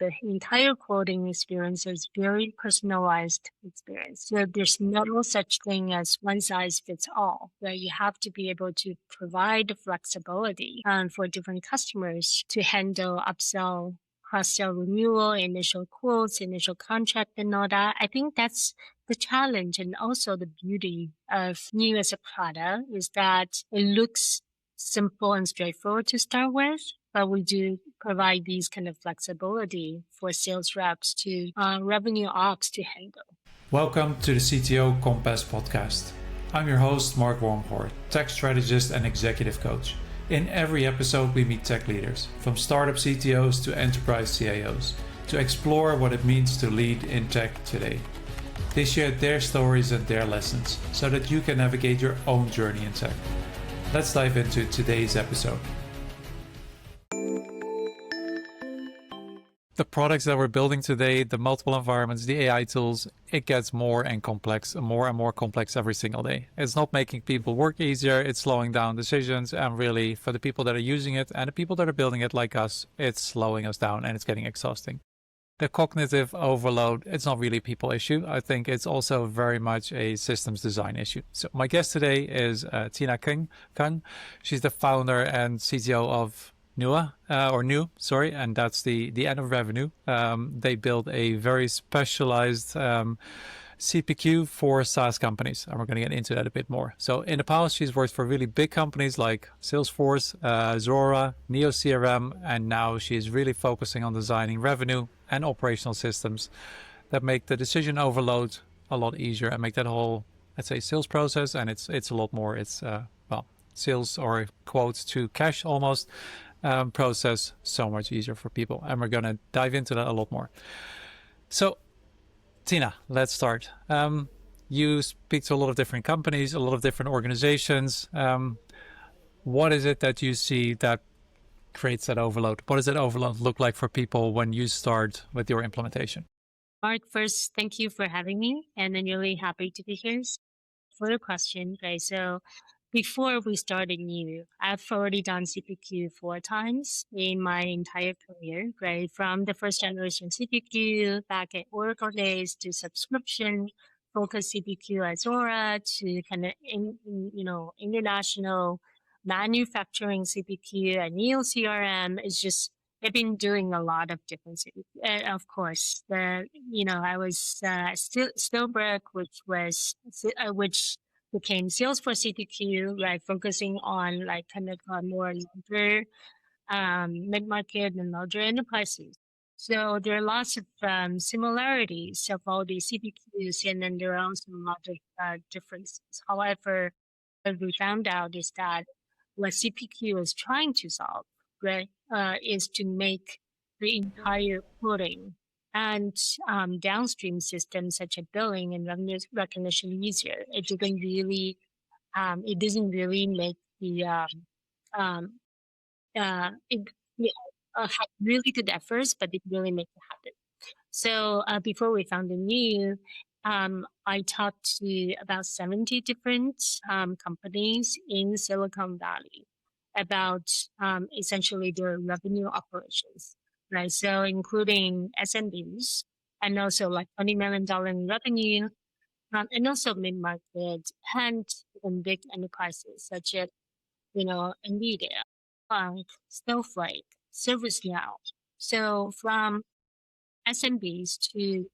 the entire quoting experience is very personalized experience. So there's no such thing as one size fits all, right? You have to be able to provide the flexibility for different customers to handle upsell, cross-sell renewal, initial quotes, initial contract and all that. I think that's the challenge and also the beauty of Nue as a product is that it looks simple and straightforward to start with, but we do provide these kind of flexibility for sales reps to revenue ops to handle. Welcome to the CTO Compass podcast. I'm your host, Mark Wormhoort, tech strategist and executive coach. In every episode, we meet tech leaders, from startup CTOs to enterprise CIOs, to explore what it means to lead in tech today. They share their stories and their lessons so that you can navigate your own journey in tech. Let's dive into today's episode. The products that we're building today, the multiple environments, the AI tools, it gets more and more complex every single day. It's not making people work easier, it's slowing down decisions, and really for the people that are using it and the people that are building it like us, it's slowing us down and it's getting exhausting. The cognitive overload, it's not really a people issue. I think it's also very much a systems design issue. So my guest today is Tina Kang. She's the founder and CTO of Nue, and that's the end of revenue. They built a very specialized CPQ for SaaS companies, and we're going to get into that a bit more. So in the past, she's worked for really big companies like Salesforce, Zuora, Neocrm, and now she's really focusing on designing revenue and operational systems that make the decision overload a lot easier and make that whole, let's say, sales process, and it's a lot more, sales or quotes to cash almost, process so much easier for people. And we're going to dive into that a lot more. So Tina, let's start. You speak to a lot of different companies, a lot of different organizations. What is it that you see that creates that overload? What does that overload look like for people when you start with your implementation? Mark, first, thank you for having me, and I'm really happy to be here. For the question, okay, so before we started Nue, I've already done CPQ 4 times in my entire career, right? From the first generation CPQ back at Oracle days to subscription focused CPQ at Zuora to kind of international manufacturing CPQ at Neocrm. It's just I've been doing a lot of different CPQ. And of course, I was Stillbrook, which became Salesforce CTQ, right? Focusing on like kind of more larger mid-market and larger enterprises. So there are lots of similarities of all these CPQs, and then there are also a lot of differences. However, what we found out is that what CPQ is trying to solve, right, is to make the entire quoting and downstream systems such as billing and revenue recognition easier. It doesn't really make the have really good efforts, but it really makes it happen. So before we founded Nue, I talked to about 70 different companies in Silicon Valley about essentially their revenue operations, right? So including SMBs and also like $20 million in revenue, and also mid-market and big enterprises such as, NVIDIA, Snowflake, ServiceNow. So from SMBs to,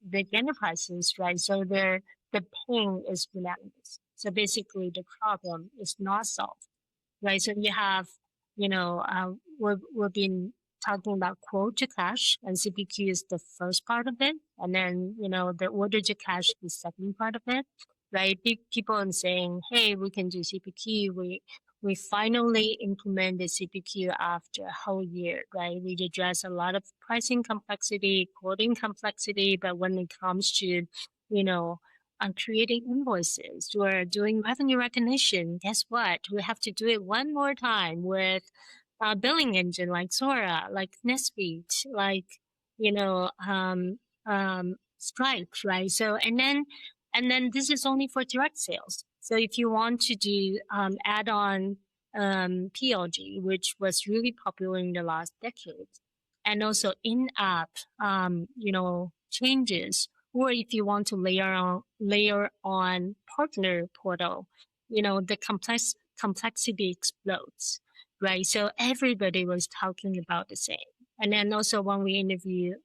big enterprises, right? So the pain is relentless. So basically the problem is not solved, right? So you have, we've been talking about quote to cash, and CPQ is the first part of it. And then, the order to cash is the second part of it, right? People are saying, hey, we can do CPQ. We finally implemented CPQ after a whole year, right? We address a lot of pricing complexity, quoting complexity, but when it comes to, creating invoices or doing revenue recognition, guess what? We have to do it one more time with a billing engine like Zuora, like NetSuite, like, Stripe, right? So, and then this is only for direct sales. So if you want to do add-on PLG, which was really popular in the last decade, and also in-app, changes, or if you want to layer on partner portal, the complexity explodes, right? So everybody was talking about the same. And then also when we interview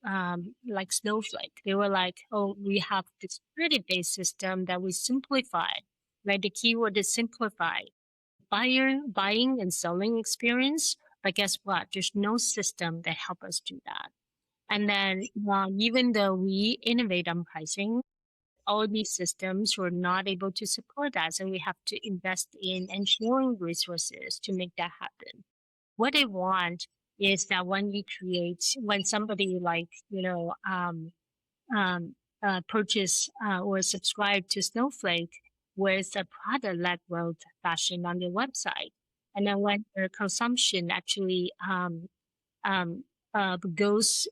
like Snowflake, they were like, oh, we have this credit-based system that we simplified, right? The keyword is simplify. Buying and selling experience, but guess what? There's no system that help us do that. And then even though we innovate on pricing, all these systems were not able to support that. So we have to invest in engineering resources to make that happen. What I want is that when somebody like, um, purchase or subscribe to Snowflake with a product-led growth fashion on their website. And then when their consumption actually um, goes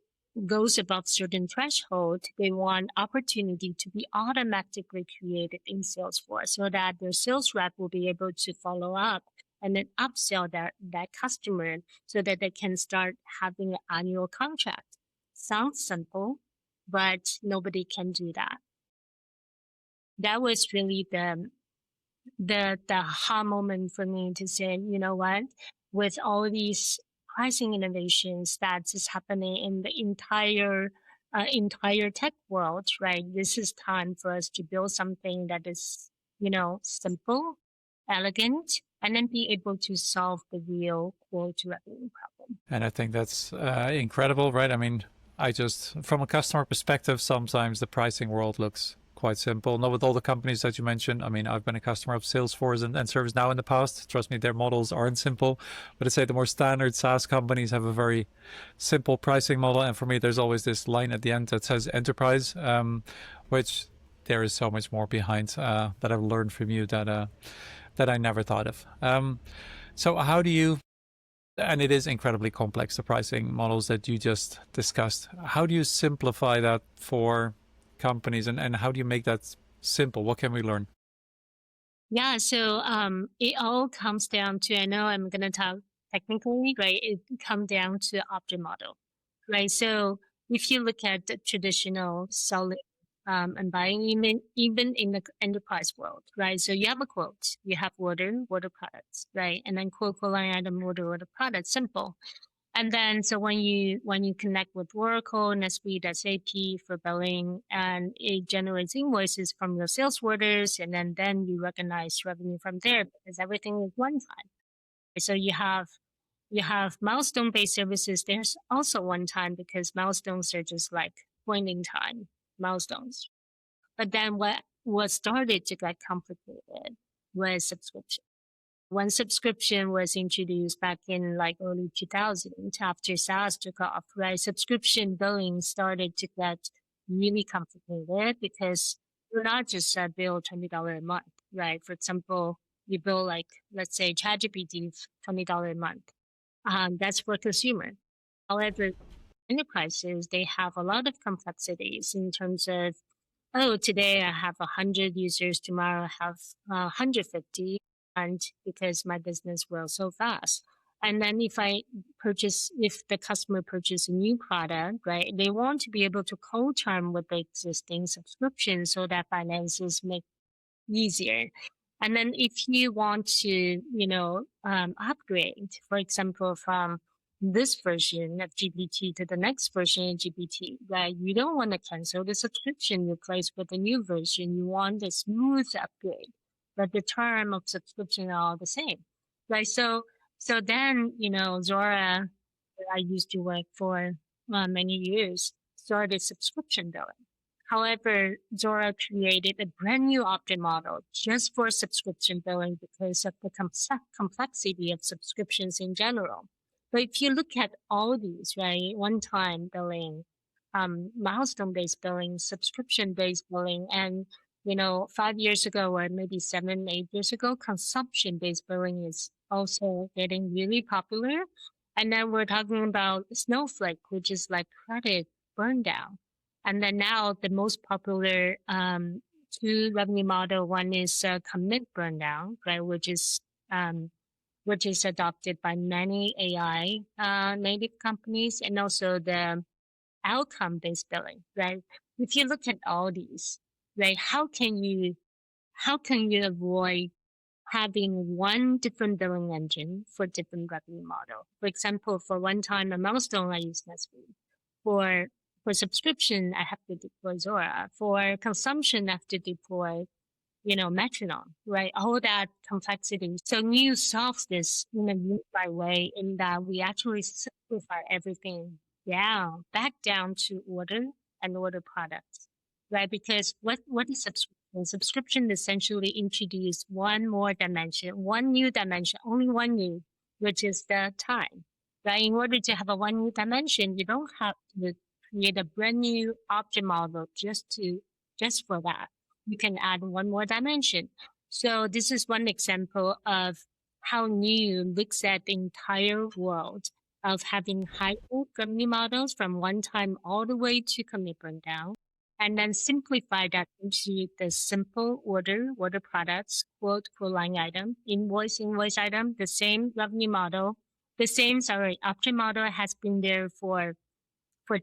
above certain threshold, they want opportunity to be automatically created in Salesforce so that their sales rep will be able to follow up and then upsell that customer so that they can start having an annual contract. Sounds simple, but nobody can do that. That was really the aha moment for me to say, you know what, with all these pricing innovations that is happening in the entire tech world, right? This is time for us to build something that is, simple, elegant, and then be able to solve the real core to revenue problem. And I think that's incredible, right? I mean, from a customer perspective, sometimes the pricing world looks quite simple. Not with all the companies that you mentioned. I mean, I've been a customer of Salesforce and ServiceNow in the past. Trust me, their models aren't simple. But I'd say the more standard SaaS companies have a very simple pricing model. And for me, there's always this line at the end that says enterprise, which there is so much more behind that I've learned from you that I never thought of. So how do you, and it is incredibly complex, the pricing models that you just discussed. How do you simplify that for companies, and how do you make that simple? What can we learn? Yeah, so it all comes down to, I know I'm going to talk technically, right? It comes down to object model, right? So if you look at the traditional selling and buying, even in the enterprise world, right? So you have a quote, you have order products, right? And then quote line item, order product, simple. And then so when you connect with Oracle, NetSuite, SAP for billing, and it generates invoices from your sales orders, and then you recognize revenue from there because everything is one time. So you have milestone based services. There's also one time because milestones are just like point in time milestones. But then what started to get complicated was subscription. When subscription was introduced back in like early 2000 after SaaS took off, right? Subscription billing started to get really complicated because you're not just bill $20 a month, right? For example, you bill like, let's say ChatGPT $20 a month. That's for consumer. However, enterprises, they have a lot of complexities in terms of, oh, today I have 100 users, tomorrow I have 150, and because my business grows so fast. And then if the customer purchase a new product, right, they want to be able to co-term with the existing subscription so that finances make easier. And then if you want to, upgrade, for example, from this version of GPT to the next version of GPT, right? You don't want to cancel the subscription, replace with a new version. You want a smooth upgrade, but the term of subscription are all the same, right? So then, Zuora, that I used to work for many years, started subscription billing. However, Zuora created a brand new object model just for subscription billing because of the complexity of subscriptions in general. But if you look at all these, right, one-time billing, milestone-based billing, subscription-based billing, and 5 years ago or maybe 7, 8 years ago, consumption-based billing is also getting really popular. And then we're talking about Snowflake, which is like credit burn down. And then now the most popular two revenue model, one is commit burn down, right, which is which is adopted by many AI native companies, and also the outcome-based billing, right? If you look at all these, right, how can you avoid having one different billing engine for different revenue model? For example, for one time a milestone, I use NetSuite. For subscription, I have to deploy Zuora. For consumption, I have to deploy metronome, right? All that complexity. So Nue solves this in a unified way in that we actually simplify everything down, back down to order and order products, right? Because what is subscription? Subscription essentially introduce one more dimension, one new dimension, only one new, which is the time, right? In order to have a one new dimension, you don't have to create a brand new object model just for that. You can add one more dimension. So this is one example of how Nue looks at the entire world of having high-level revenue models from one time all the way to commit burn down, and then simplify that into the simple order products, quote line item, invoice item, the same revenue model, the same, object model has been there for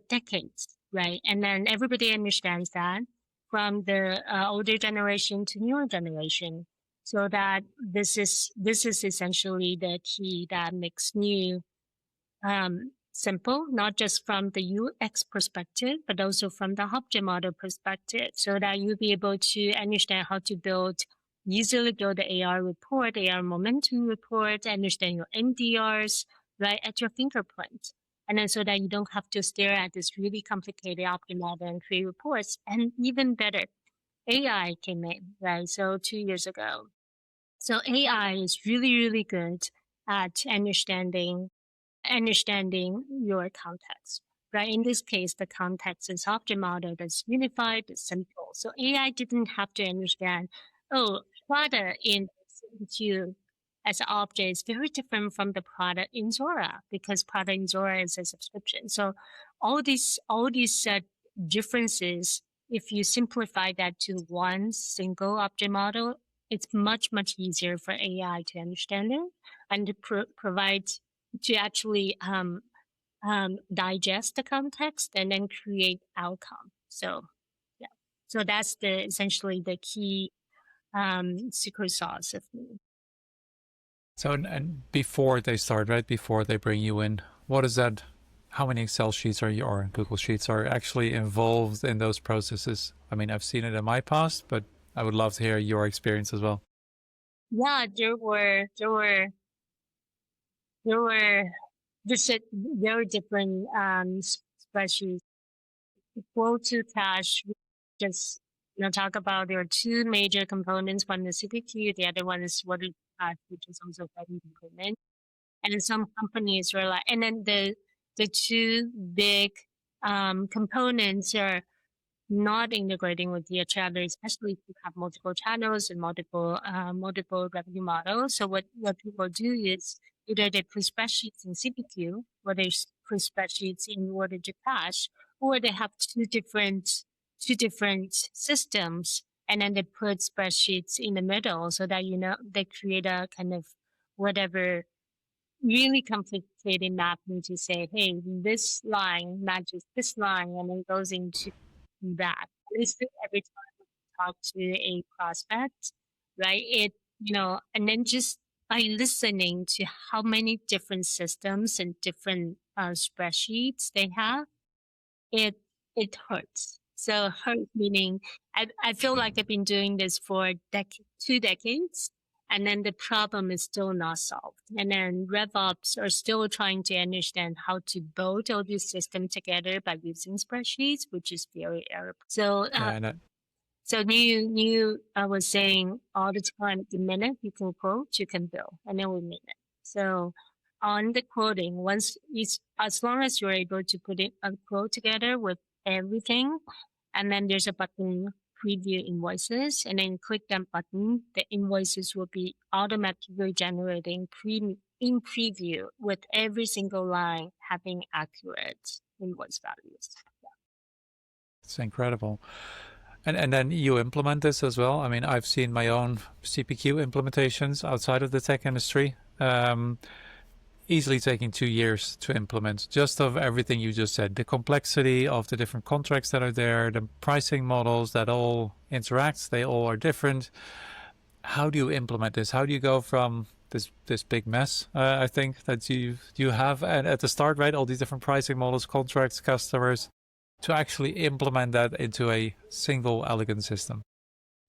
decades, right? And then everybody understands that from the older generation to newer generation, so that this is essentially the key that makes Nue simple, not just from the UX perspective, but also from the object model perspective, so that you'll be able to understand how to easily build the AR report, AR momentum report, understand your NDRs, right, at your fingerprint. And then so that you don't have to stare at this really complicated object model and create reports. And even better, AI came in, right? So 2 years ago. So AI is really, really good at understanding your context, right? In this case, the context is object model that's unified, it's simple. So AI didn't have to understand, oh, product in CPQ as an object is very different from the product in Zuora, because product in Zuora is a subscription. So all these differences, if you simplify that to one single object model, it's much, much easier for AI to understand it and to provide, to actually digest the context and then create outcome. So yeah, so that's essentially the key secret sauce of me. So, and before they start, right, before they bring you in, what is that? How many Excel sheets or Google Sheets are actually involved in those processes? I mean, I've seen it in my past, but I would love to hear your experience as well. Yeah, there were different spreadsheets. Quote to cash, just talk about there are two major components. One is CPQ, the other one is what is cash, which is also revenue component. And some companies were like, and then the two big components are not integrating with each other, especially if you have multiple channels and multiple revenue models. So what people do is either they put spreadsheets in CPQ, or they put spreadsheets in order to cash, or they have two different systems, and then they put spreadsheets in the middle, so that they create a kind of whatever really complicated mapping to say, hey, this line matches this line and then goes into that. Basically, every time we talk to a prospect, right? And then just by listening to how many different systems and different spreadsheets they have, it hurts. So hurt meaning I feel like I've been doing this for 2 decades, and then the problem is still not solved. And then RevOps are still trying to understand how to build all these systems together by using spreadsheets, which is very error. So Yeah, and so Nue was saying all the time, the minute you can quote, you can bill, and then we mean it. So on the quoting, as long as you're able to put it a quote together with everything, and then there's a button preview invoices, and then click that button, the invoices will be automatically generating in preview with every single line having accurate invoice values. it's incredible. And then you implement this as well. I mean, I've seen my own CPQ implementations outside of the tech industry. Um, easily taking 2 years to implement, just of everything you just said. The complexity of the different contracts that are there, the pricing models that all interact, they all are different. How do you implement this? How do you go from this big mess, I think, that you have at the start, right? All these different pricing models, contracts, customers, to actually implement that into a single elegant system?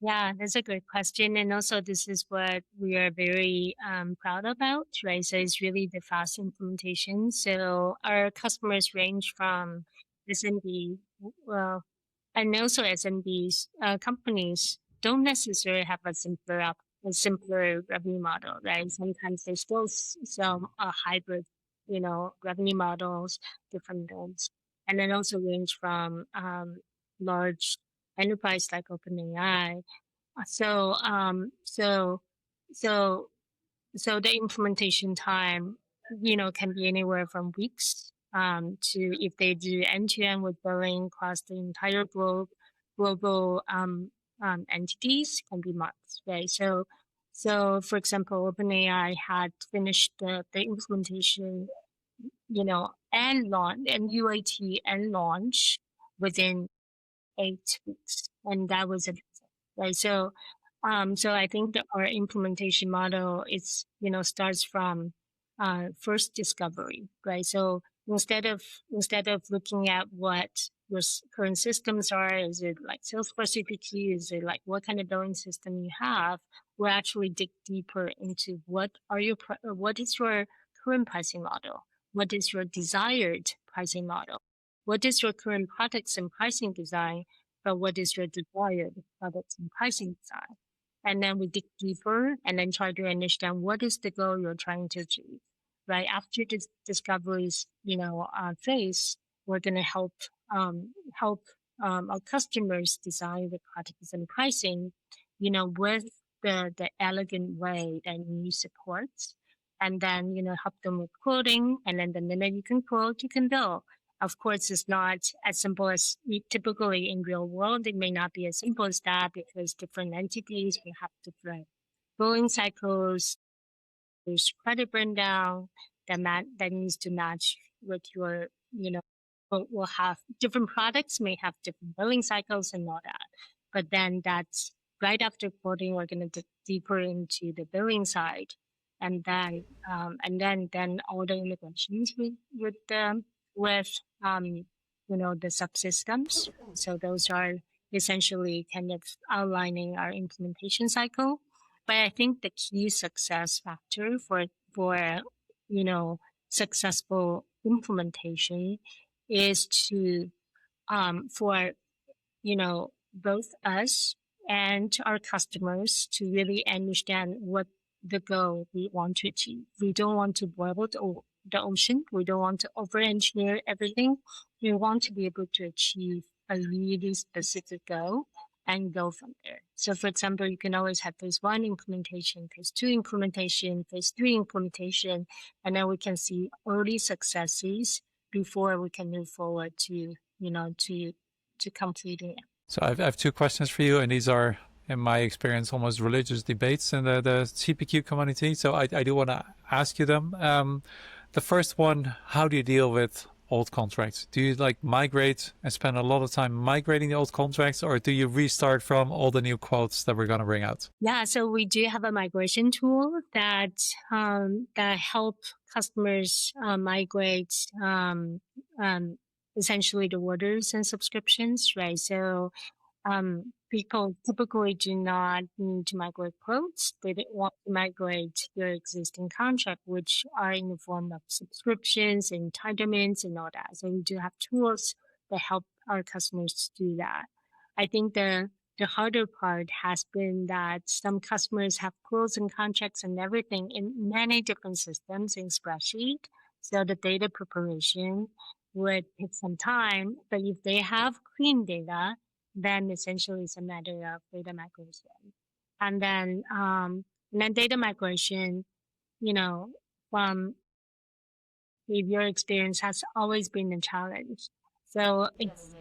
Yeah, that's a great question. And also, this is what we are very proud about, right? So it's really the fast implementation. So our customers range from SMB, well, and also SMBs, companies don't necessarily have a simpler revenue model, right? Sometimes they still sell a hybrid, revenue models, different nodes, and then also range from large enterprise like OpenAI. So, so so the implementation time, can be anywhere from weeks to, if they do end to end with billing across the entire global entities, can be months, right? So for example, OpenAI had finished the implementation, and launch and UAT and launch within 8 weeks, and that was amazing, right? So I think that our implementation model is, starts from first discovery, right? So instead of looking at what your current systems are, is it like Salesforce CPQ, is it like what kind of billing system you have? We'll actually dig deeper into what is your current pricing model? What is your desired pricing model? What is your current products and pricing design? But what is your desired products and pricing design? And then we dig deeper and then try to understand what is the goal you're trying to achieve. Right after this discoveries, phase, we're going to help our customers design the products and pricing, with the elegant way that you supports, and then help them with quoting, and then the minute you can quote, you can bill. Of course, it's not as simple as typically in real world. It may not be as simple as that because different entities may have different billing cycles. There's credit burn down that needs to match with your, will have different products may have different billing cycles and all that. But then that's right after quoting, we're going to dig deeper into the billing side, and then all the integrations with the subsystems. So those are essentially kind of outlining our implementation cycle. But I think the key success factor for you know successful implementation is to for both us and our customers to really understand what the goal we want to achieve. We don't want to boil the ocean. We don't want to over engineer everything. We want to be able to achieve a really specific goal and go from there. So for example, you can always have phase one implementation, phase two implementation, phase three implementation, and then we can see early successes before we can move forward to, to completing it. So I have two questions for you, and these are, in my experience, almost religious debates in the CPQ community. So I do want to ask you them. The first one, how do you deal with old contracts? Do you like migrate and spend a lot of time migrating the old contracts, or do you restart from all the new quotes that we're going to bring out? Yeah, so we do have a migration tool that help customers migrate essentially the orders and subscriptions, right? So people typically do not need to migrate quotes. They don't want to migrate your existing contract, which are in the form of subscriptions, entitlements, and all that. So we do have tools that help our customers do that. I think the harder part has been that some customers have quotes and contracts and everything in many different systems in spreadsheet. So the data preparation would take some time, but if they have clean data, then essentially it's a matter of data migration. And then data migration, you know, from your experience has always been a challenge. So it's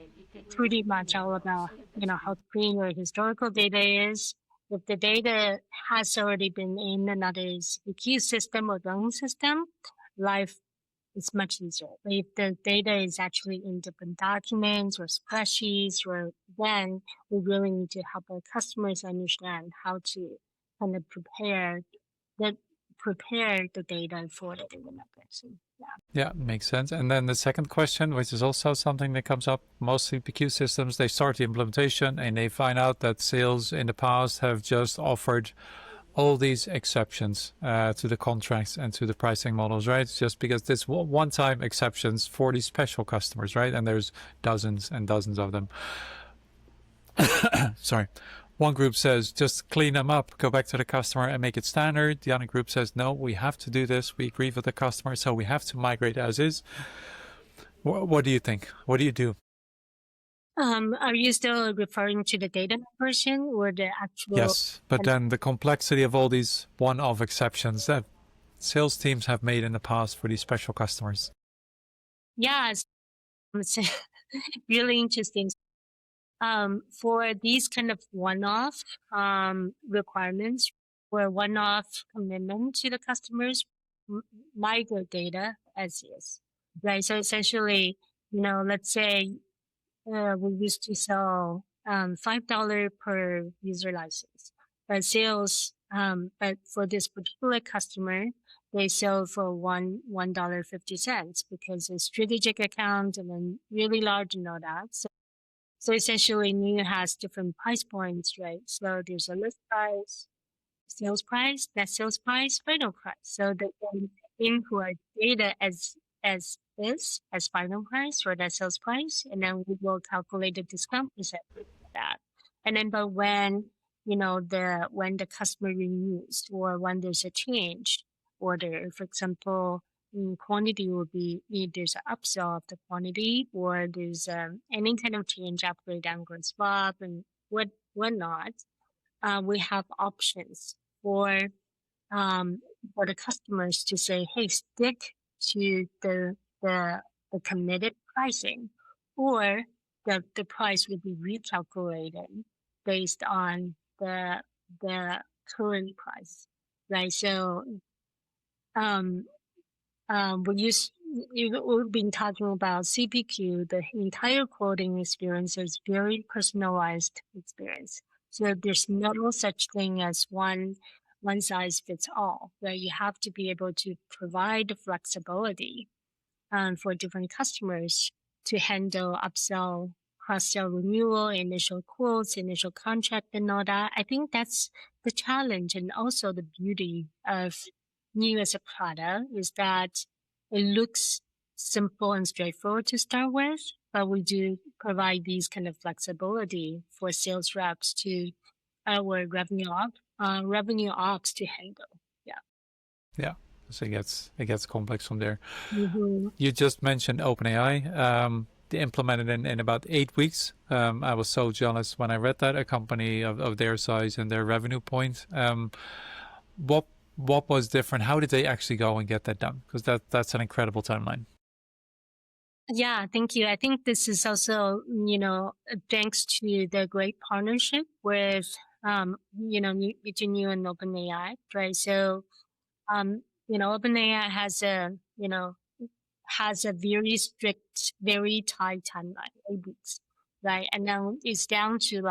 pretty much all about, how clean your historical data is, If the data has already been in another CPQ system or running system, life is much easier. But if the data is actually in different documents or spreadsheets, or then we really need to help our customers understand how to kind of prepare the data for the data migration. Yeah, makes sense. And then the second question, which is also something that comes up, most CPQ systems, they start the implementation and they find out that sales in the past have just offered all these exceptions to the contracts and to the pricing models, right? Just because this one-time exceptions for these special customers, right? And there's dozens and dozens of them. Sorry. One group says just clean them up, go back to the customer and make it standard. The other group says no, we have to do this. We agree with the customer, so we have to migrate as is. What do you think? What do you do? Are you still referring to the data version or the actual? Yes, but then the complexity of all these one-off exceptions that sales teams have made in the past for these special customers. Yeah, it's really interesting. For these kind of one-off requirements or one-off commitment to the customers, migrate data as is, right? So essentially, let's say we used to sell $5 per user license, but but for this particular customer, they sell for $1.50 because it's strategic account and then really large and all that. So essentially, Nue has different price points, right? So there's a list price, sales price, net sales price, final price. So they can input data as is as final price or net sales price, and then we will calculate the discount percent for that. And then, but when the customer renews or when there's a change order, for example, quantity will be if there's an upsell of the quantity or there's any kind of change, upgrade, downgrade, swap, and whatnot. We have options for the customers to say, hey, stick to the committed pricing, or the price will be recalculated based on the current price, right? So we've been talking about CPQ. The entire quoting experience is very personalized experience. So there's no such thing as one size fits all, right? You have to be able to provide the flexibility for different customers to handle upsell, cross-sell renewal, initial quotes, initial contract, and all that. I think that's the challenge and also the beauty of Nue as a product is that it looks simple and straightforward to start with, but we do provide these kind of flexibility for sales reps to our revenue ops to handle. Yeah. Yeah. So it gets complex from there. Mm-hmm. You just mentioned OpenAI. They implemented in about 8 weeks. I was so jealous when I read that, a company of their size and their revenue point. What was different? How did they actually go and get that done? Because that's an incredible timeline. Yeah, thank you. I think this is also, thanks to the great partnership with, between you and OpenAI, right? So, OpenAI has a very strict, very tight timeline, 8 weeks, right? And then it's down to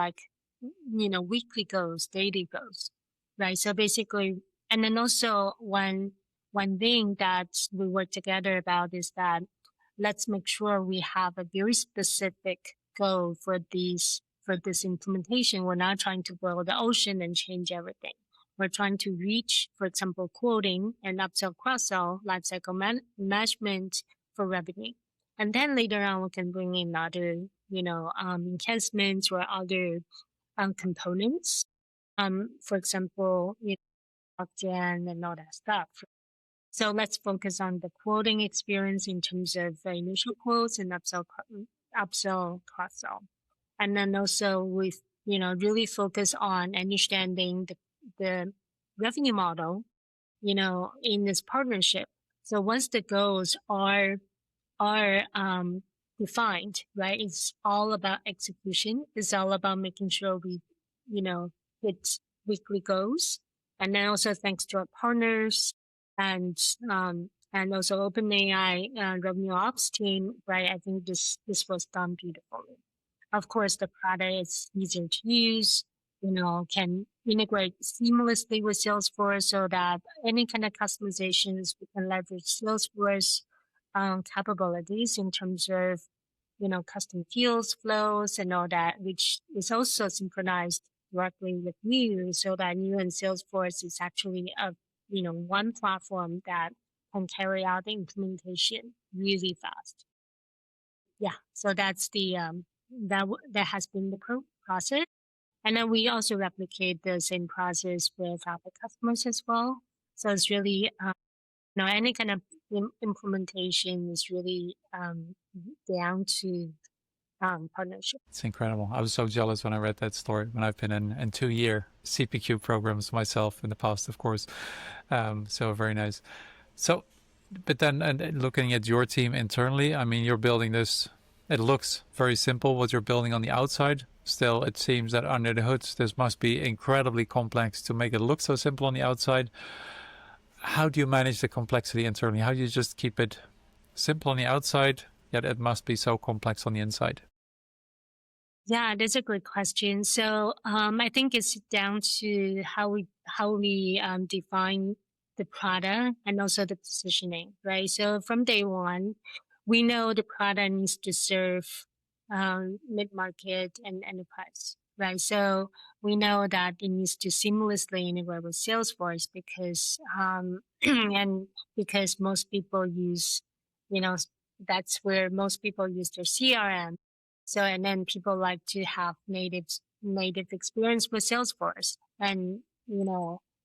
weekly goals, daily goals, right? So basically, and then also one thing that we work together about is that let's make sure we have a very specific goal for this implementation. We're not trying to boil the ocean and change everything. We're trying to reach, for example, quoting and upsell, cross-sell, lifecycle management for revenue. And then later on, we can bring in other, enhancements or other components. For example, blockchain and all that stuff. So let's focus on the quoting experience in terms of initial quotes and upsell, cross-sell. And then also with, really focus on understanding the revenue model, in this partnership. So once the goals are defined, right? It's all about execution. It's all about making sure we, hit weekly goals. And then also thanks to our partners and also OpenAI revenue ops team, right? I think this was done beautifully. Of course, the product is easier to use, can integrate seamlessly with Salesforce so that any kind of customizations we can leverage Salesforce capabilities in terms of, custom fields, flows, and all that, which is also synchronized directly with Nue so that Nue and Salesforce is actually one platform that can carry out the implementation really fast. Yeah, so that's that has been the process. And then we also replicate the same process with our customers as well. So it's really, any kind of implementation is really down to partnership. It's incredible. I was so jealous when I read that story when I've been in 2-year CPQ programs myself in the past, of course. So very nice. So, but then and looking at your team internally, I mean, you're building this. It looks very simple what you're building on the outside. Still, it seems that under the hood, this must be incredibly complex to make it look so simple on the outside. How do you manage the complexity internally? How do you just keep it simple on the outside, yet it must be so complex on the inside? Yeah, that's a great question. So I think it's down to how we define the product and also the positioning, right? So from day one, we know the product needs to serve mid market and enterprise, right? So we know that it needs to seamlessly integrate with Salesforce because and because most people use, you know, that's where most people use their CRM. So, and then people like to have native experience with Salesforce. And,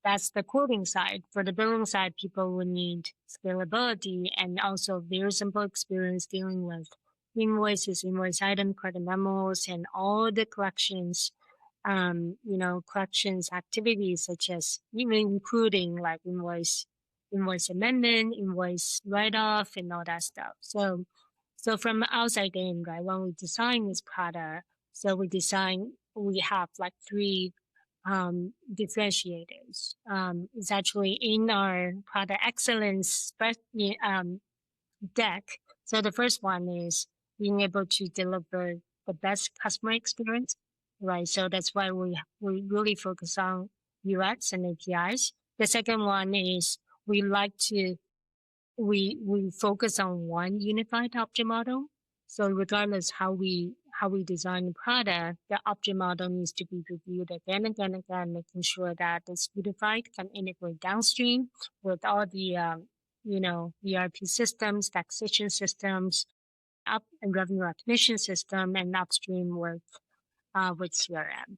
that's the coding side. For the billing side, people would need scalability and also very simple experience dealing with invoices, invoice item, credit memos, and all the collections, collections activities such as even including like invoice amendment, invoice write-off, and all that stuff. So from outside in, right, when we design this product, we have like three differentiators. It's actually in our product excellence deck. So the first one is being able to deliver the best customer experience, right? So that's why we really focus on UX and APIs. The second one is we like to we focus on one unified object model. So regardless how we design the product, the object model needs to be reviewed again and again and again, making sure that it's unified, can integrate downstream with all the ERP systems, taxation systems, up and revenue recognition system, and upstream with CRM,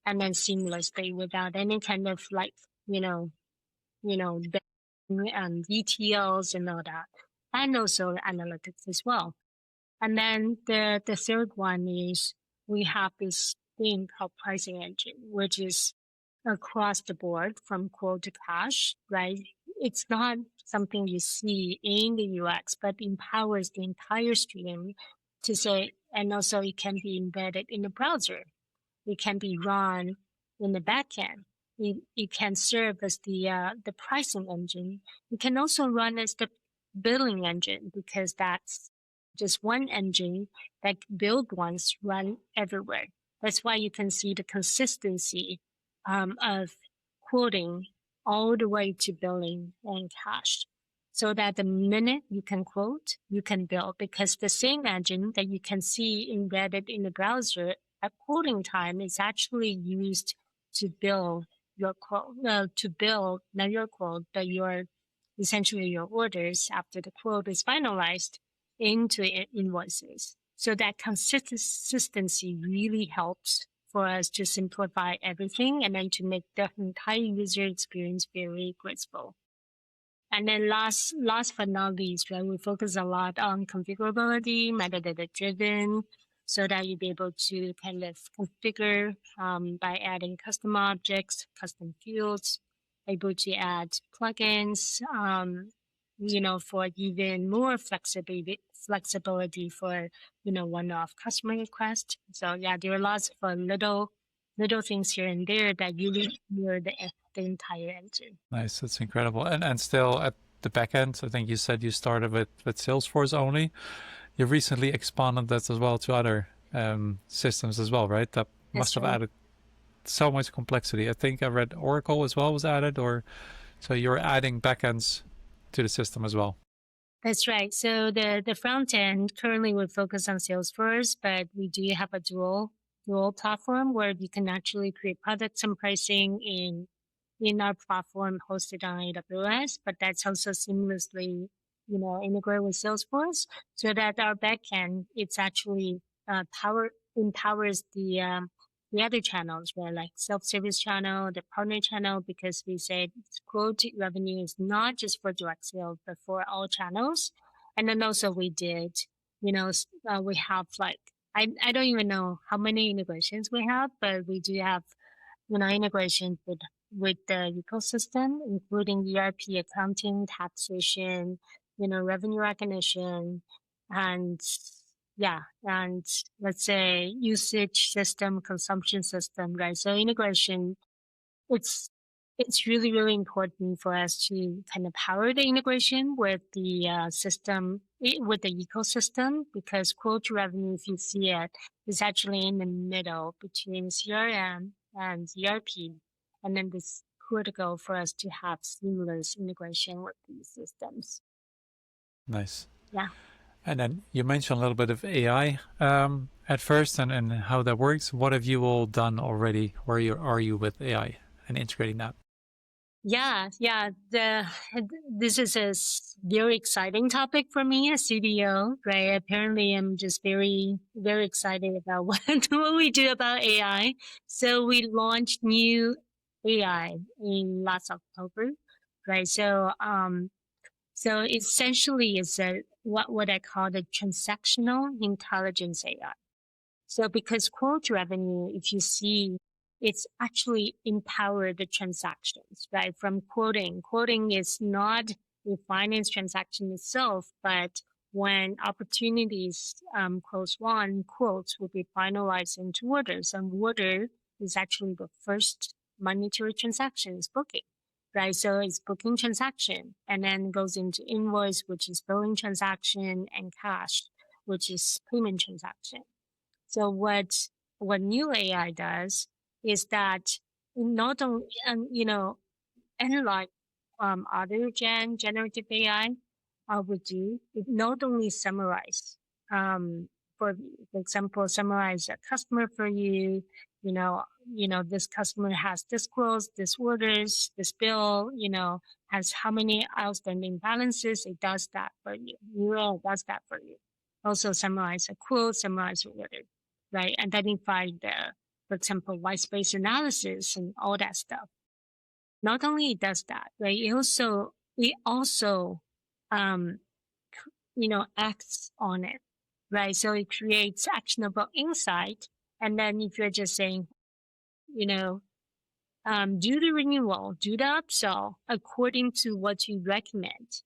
and then seamlessly without any kind of like you know and ETLs and all that, and also analytics as well. And then the third one is we have this thing called pricing engine, which is across the board from quote to cash, right? It's not something you see in the UX, but empowers the entire stream to say, and also it can be embedded in the browser. It can be run in the backend. It can serve as the pricing engine. It can also run as the billing engine because that's just one engine that build ones run everywhere. That's why you can see the consistency of quoting all the way to billing and cash. So that the minute you can quote, you can bill because the same engine that you can see embedded in the browser at quoting time is actually used to bill your quote, not your quote, but essentially your orders after the quote is finalized into invoices. So that consistency really helps for us to simplify everything and then to make the entire user experience very graceful. And then last but not least, right, we focus a lot on configurability, metadata driven, so that you'll be able to kind of configure by adding custom objects, custom fields, able to add plugins, for even more flexibility for, one-off customer request. So yeah, there are lots of little little things here and there that really mirror the entire engine. Nice. That's incredible. And still at the back end, I think you said you started with Salesforce only. You recently expanded that as well to other systems as well, right? That must That's have right. added so much complexity. I think I read Oracle as well was added, or so you're adding backends to the system as well. That's right. So the front end, currently we focus on Salesforce, but we do have a dual platform where you can actually create products and pricing in our platform hosted on AWS, but that's also seamlessly, integrate with Salesforce so that our backend, it's actually empowers the other channels, where like self-service channel, the partner channel, because we said quote revenue is not just for direct sales, but for all channels. And then also we did, we have like, I don't even know how many integrations we have, but we do have, integration with the ecosystem, including ERP, accounting, taxation, revenue recognition, and yeah, and let's say usage system, consumption system, right? So integration, it's it's really really important for us to kind of power the integration with the with the ecosystem, because quote revenue, if you see it, is actually in the middle between CRM and ERP, and then this critical for us to have seamless integration with these systems. Nice. Yeah. And then you mentioned a little bit of AI at first and how that works. What have you all done already? Where are you with AI and integrating that? Yeah, yeah. This is a very exciting topic for me as CDO, right? Apparently, I'm just very, very excited about what we do about AI. So we launched new AI in last October, right? So essentially, it's what I call the transactional intelligence AI. So because quote revenue, if you see, it's actually empower the transactions, right? From quoting. Quoting is not a finance transaction itself, but when opportunities close one, quotes will be finalized into orders. And order is actually the first monetary transaction, is booking. Right. So it's booking transaction, and then goes into invoice, which is billing transaction, and cash, which is payment transaction. So what new AI does is that not only, unlike other generative AI would do, it not only summarize, um, for example, summarize a customer for you. This customer has this close, this orders, this bill. Has how many outstanding balances. It does that for you. Neural does that for you. Also summarize a quote, summarize a order, right? Identify for example, white space analysis and all that stuff. Not only it does that, right? It also um, acts on it, right? So it creates actionable insight. And then if you're just saying, you know, do the renewal, do the upsell according to what you recommend,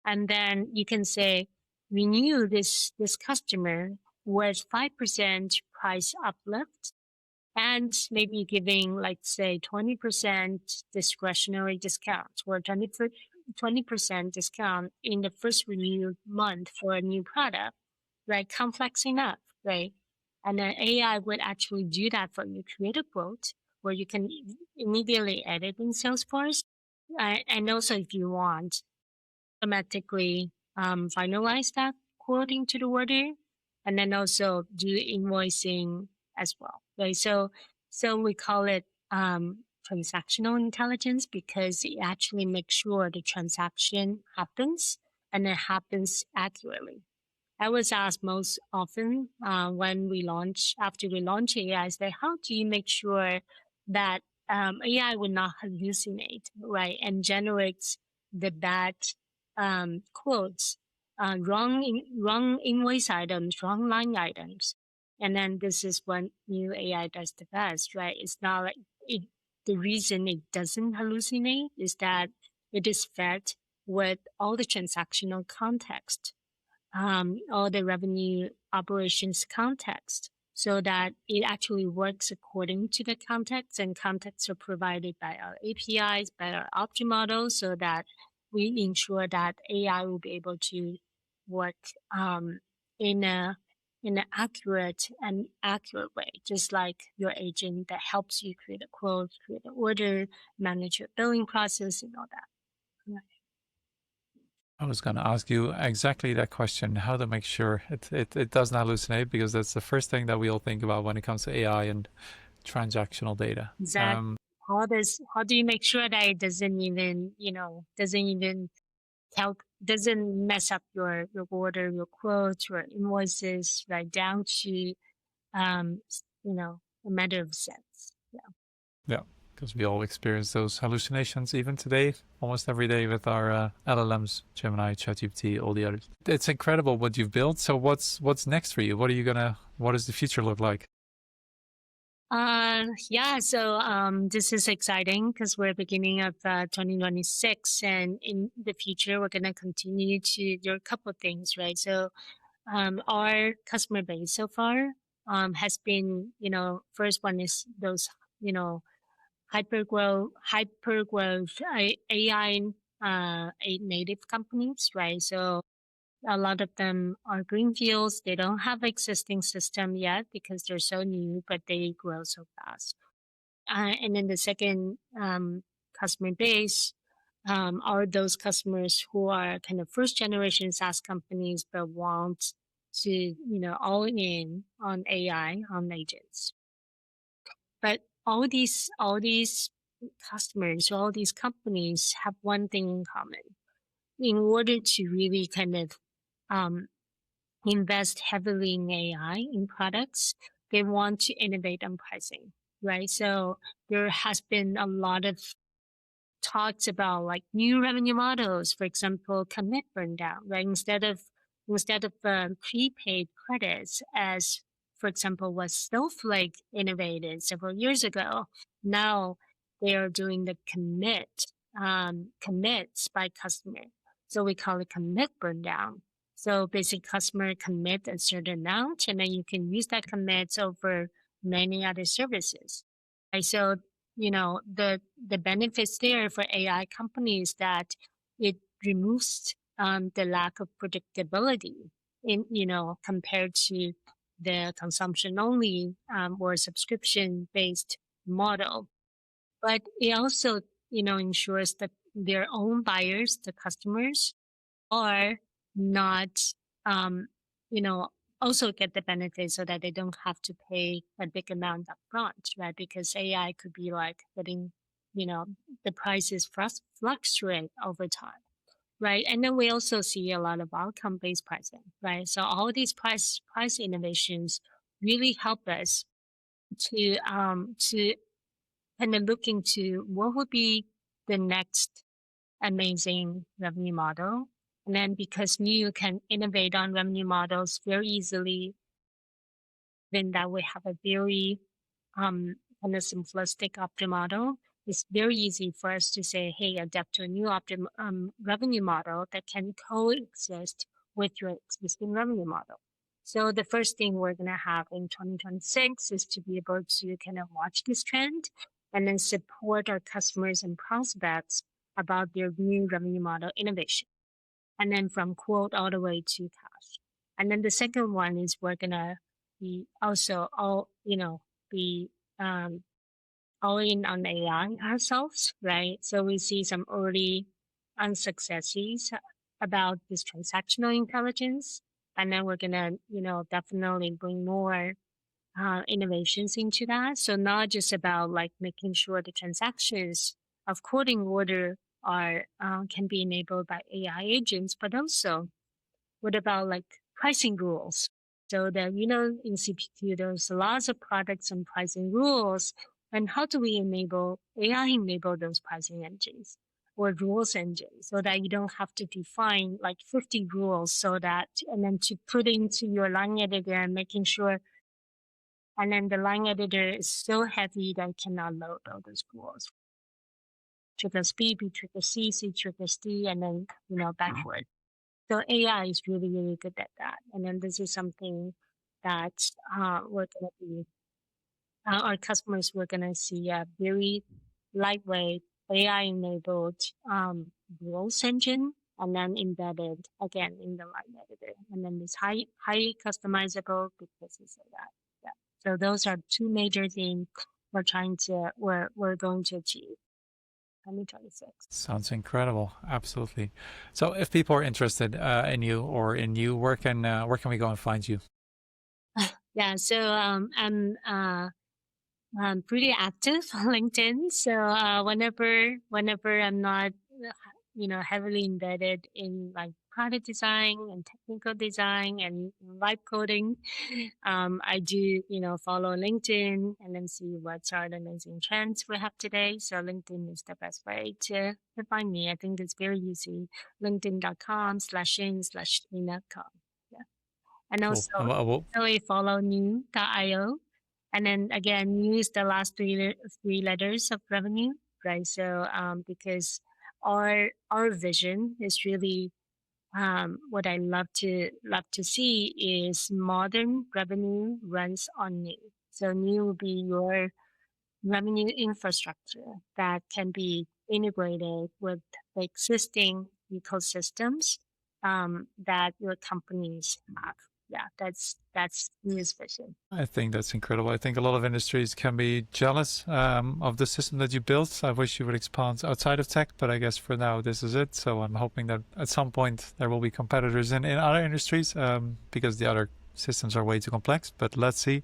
and then you can say, renew this customer with 5% price uplift, and maybe giving, like, say, 20% discretionary discount, or 20% discount in the first renewed month for a new product, right? Complex enough, right? And then AI would actually do that for you, create a quote where you can immediately edit in Salesforce. And also, if you want, automatically finalize that quoting to the order, and then also do invoicing as well. Right. So we call it transactional intelligence, because it actually makes sure the transaction happens, and it happens accurately. I was asked most often after we launch AI, is that how do you make sure that AI will not hallucinate, right, and generates the bad quotes, wrong invoice items, wrong line items, and then this is what new AI does the best, right? It's not like it. The reason it doesn't hallucinate is that it is fed with all the transactional context, all the revenue operations context. so that it actually works according to the context, and contexts are provided by our APIs, by our object models, so that we ensure that AI will be able to work in a in an accurate way, just like your agent that helps you create a quote, create an order, manage your billing process, and all that. Yeah. I was going to ask you exactly that question, how to make sure it doesn't hallucinate, because that's the first thing that we all think about when it comes to AI and transactional data. Exactly. How do you make sure that it doesn't mess up your order, your quotes, your invoices, right down to a matter of cents. Yeah. Yeah, because we all experience those hallucinations even today, almost every day with our LLMs, Gemini, ChatGPT, all the others. It's incredible what you've built. So what's next for you? What does the future look like? Yeah, so this is exciting because we're beginning of 2026, and in the future, we're going to continue to do a couple of things, right? So our customer base so far has been, first one is those, you know, hyper growth AI native companies, right? So a lot of them are greenfields. They don't have existing system yet because they're so new, but they grow so fast. And then the second customer base are those customers who are kind of first generation SaaS companies but want to, all in on AI, on agents. But all these customers, all these companies have one thing in common. In order to really kind of um, invest heavily in AI in products, they want to innovate on pricing, right? So there has been a lot of talks about like new revenue models, for example, commit burn down, right? Instead of prepaid credits, as for example, what Snowflake innovated several years ago, now they are doing the commits by customer. So we call it commit burn down. So basically, customer commit a certain amount, and then you can use that commits over many other services. Right? So the benefits there for AI companies that it removes the lack of predictability in compared to the consumption only or subscription based model. But it also ensures that their own buyers, the customers, are not um, you know also get the benefit so that they don't have to pay a big amount up front, right? Because AI could be like letting you know the prices fluctuate over time, right? And then we also see a lot of outcome based pricing, right? So all these price innovations really help us to kind of look into what would be the next amazing revenue model. And then because Nue can innovate on revenue models very easily, then that we have a very kind of simplistic optim model, it's very easy for us to say, hey, adapt to a new optim revenue model that can coexist with your existing revenue model. So the first thing we're going to have in 2026 is to be able to kind of watch this trend and then support our customers and prospects about their new revenue model innovation. And then from quote all the way to cash. And then the second one is we're going to be also be um, all in on AI ourselves, right? So we see some early unsuccesses about this transactional intelligence. And then we're going to, definitely bring more innovations into that. So not just about like making sure the transactions of quoting order are can be enabled by AI agents, but also what about like pricing rules? So that in CPQ there's lots of products and pricing rules, and how do we enable AI enable those pricing engines or rules engines so that you don't have to define like 50 rules so that and then to put into your line editor and making sure and then the line editor is so heavy that it cannot load all those rules. Triggers B, B triggers C, C triggers D, and then backward. So AI is really, really good at that. And then this is something that we're going to be, our customers were going to see a very lightweight AI-enabled growth engine, and then embedded again in the line editor, and then it's highly customizable because it's like that. Yeah. So those are two major things we're going to achieve 2026. Sounds incredible. Absolutely. So if people are interested in you or in you, where can we go and find you? Yeah. So I'm pretty active on LinkedIn. So whenever I'm not, heavily embedded in like product design and technical design and vibe coding, I do follow LinkedIn and then see what are the amazing trends we have today. So LinkedIn is the best way to find me. I think it's very easy. LinkedIn.com/in/tina.com. Yeah, and Cool. also we follow new.io. And then again, use the last three letters of revenue, right? So because our vision is really what I love to see is modern revenue runs on Nue. So Nue will be your revenue infrastructure that can be integrated with the existing ecosystems that your companies have. Yeah, that's Nue's vision. I think that's incredible. I think a lot of industries can be jealous of the system that you built. I wish you would expand outside of tech, but I guess for now this is it. So I'm hoping that at some point there will be competitors in other industries because the other systems are way too complex. But let's see.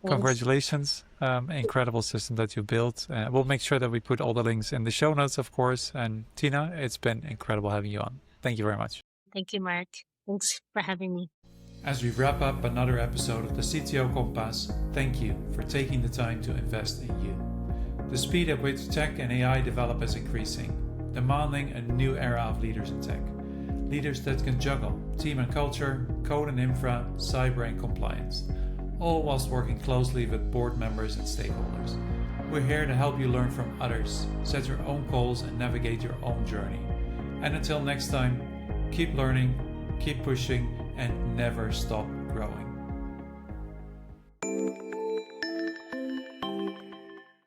Congratulations. Incredible system that you built. We'll make sure that we put all the links in the show notes, of course. And Tina, it's been incredible having you on. Thank you very much. Thank you, Mark. Thanks for having me. As we wrap up another episode of the CTO Compass, thank you for taking the time to invest in you. The speed at which tech and AI develop is increasing, demanding a new era of leaders in tech. Leaders that can juggle team and culture, code and infra, cyber and compliance, all whilst working closely with board members and stakeholders. We're here to help you learn from others, set your own goals and navigate your own journey. And until next time, keep learning, keep pushing, and never stop growing.